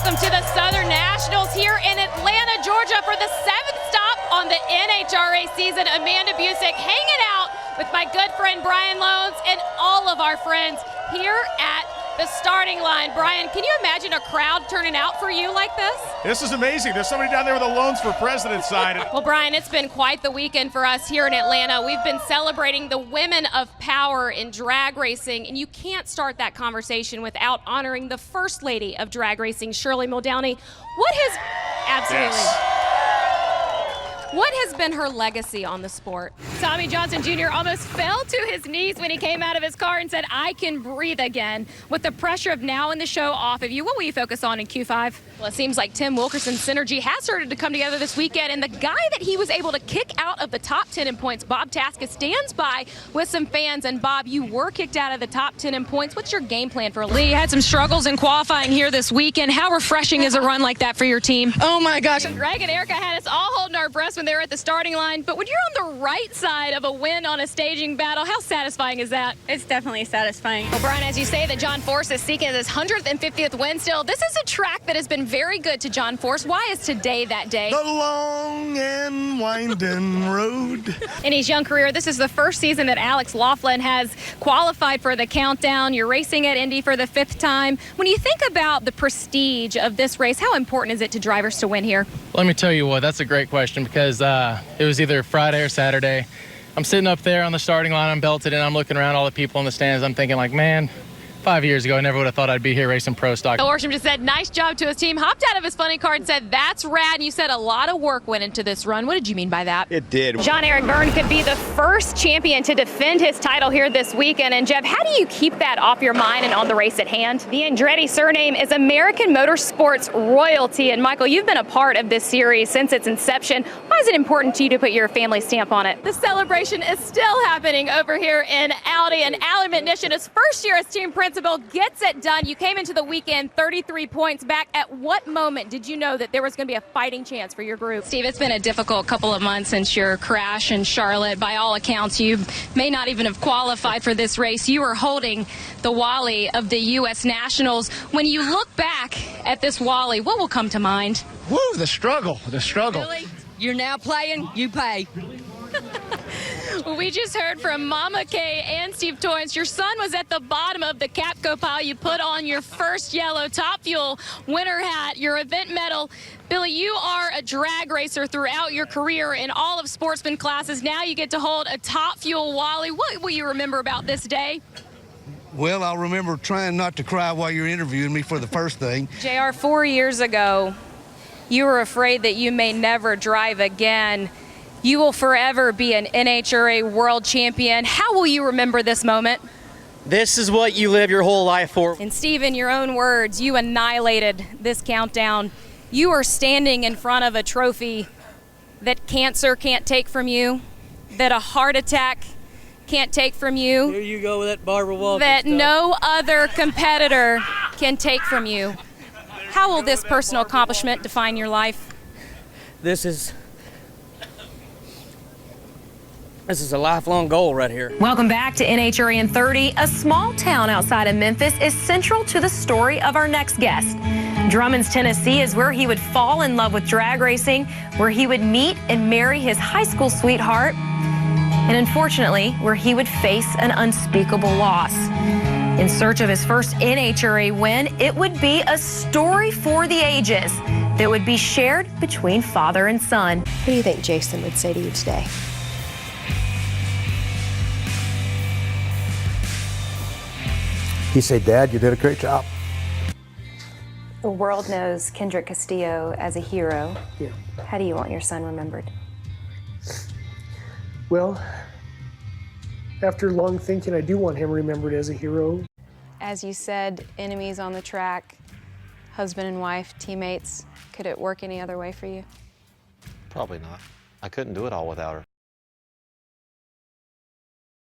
Welcome to the Southern Nationals here in Atlanta, Georgia for the 7th stop on the NHRA season. Amanda Busick hanging out with my good friend Brian Loans and all of our friends here at the starting line. Brian, can you imagine a crowd turning out for you like this? This is amazing. There's somebody down there with a Loans for President sign. Well, Brian, it's been quite the weekend for us here in Atlanta. We've been celebrating the women of power in drag racing, and you can't start that conversation without honoring the First Lady of drag racing, Shirley Muldowney. What has been her legacy on the sport? Tommy Johnson Jr. almost fell to his knees when he came out of his car and said, "I can breathe again." With the pressure of now in the show off of you, what will you focus on in Q5? Well, it seems like Tim Wilkerson's synergy has started to come together this weekend, and the guy that he was able to kick out of the top 10 in points, Bob Tasca, stands by with some fans. And Bob, you were kicked out of the top 10 in points. What's your game plan for Lee? You had some struggles in qualifying here this weekend. How refreshing is a run like that for your team? Oh my gosh. Greg and Erica had us all holding our breaths when they were at the starting line, but when you're on the right side of a win on a staging battle, how satisfying is that? It's definitely satisfying. Well, Brian, as you say that John Force is seeking his 150th win still, this is a track that has been very good to John Force. Why is today that day? The long and winding road. In his young career, this is the first season that Alex Laughlin has qualified for the countdown. You're racing at Indy for the 5th time. When you think about the prestige of this race, how important is it to drivers to win here? Let me tell you what, that's a great question because it was either Friday or Saturday. I'm sitting up there on the starting line, I'm belted in, I'm looking around all the people in the stands, I'm thinking like, man, 5 years ago, I never would have thought I'd be here racing pro stock. Orsham just said, nice job to his team, hopped out of his funny car and said, that's rad. And you said a lot of work went into this run. What did you mean by that? It did. John-Eric Byrne could be the first champion to defend his title here this weekend. And Jeff, how do you keep that off your mind and on the race at hand? The Andretti surname is American Motorsports royalty. And Michael, you've been a part of this series since its inception. Why is it important to you to put your family stamp on it? The celebration is still happening over here in Audi, and Allie McNish, his first year as team principal, gets it done. You came into the weekend 33 points back. At what moment did you know that there was going to be a fighting chance for your group? Steve, it's been a difficult couple of months since your crash in Charlotte. By all accounts, you may not even have qualified for this race. You were holding the Wally of the U.S. Nationals. When you look back at this Wally, what will come to mind? Woo, the struggle. Really? You're now playing, you pay. Well, we just heard from Mama Kay and Steve Torrance. Your son was at the bottom of the Capco pile. You put on your first yellow Top Fuel winter hat, your event medal. Billy, you are a drag racer throughout your career in all of sportsman classes. Now you get to hold a Top Fuel Wally. What will you remember about this day? Well, I'll remember trying not to cry while you're interviewing me for the first thing. JR, 4 years ago, you were afraid that you may never drive again. You will forever be an NHRA world champion. How will you remember this moment? This is what you live your whole life for. And Steve, in your own words, you annihilated this countdown. You are standing in front of a trophy that cancer can't take from you, that a heart attack can't take from you. Here you go with that Barbara Walters that stuff. No other competitor can take from you. How will this personal accomplishment define your life? This is a lifelong goal right here. Welcome back to NHRA in 30. A small town outside of Memphis is central to the story of our next guest. Drummond's, Tennessee is where he would fall in love with drag racing, where he would meet and marry his high school sweetheart, and unfortunately, where he would face an unspeakable loss. In search of his first NHRA win, it would be a story for the ages that would be shared between father and son. What do you think Jason would say to you today? He said, "Dad, you did a great job." The world knows Kendrick Castillo as a hero. Yeah. How do you want your son remembered? Well, after long thinking, I do want him remembered as a hero. As you said, enemies on the track, husband and wife, teammates. Could it work any other way for you? Probably not. I couldn't do it all without her.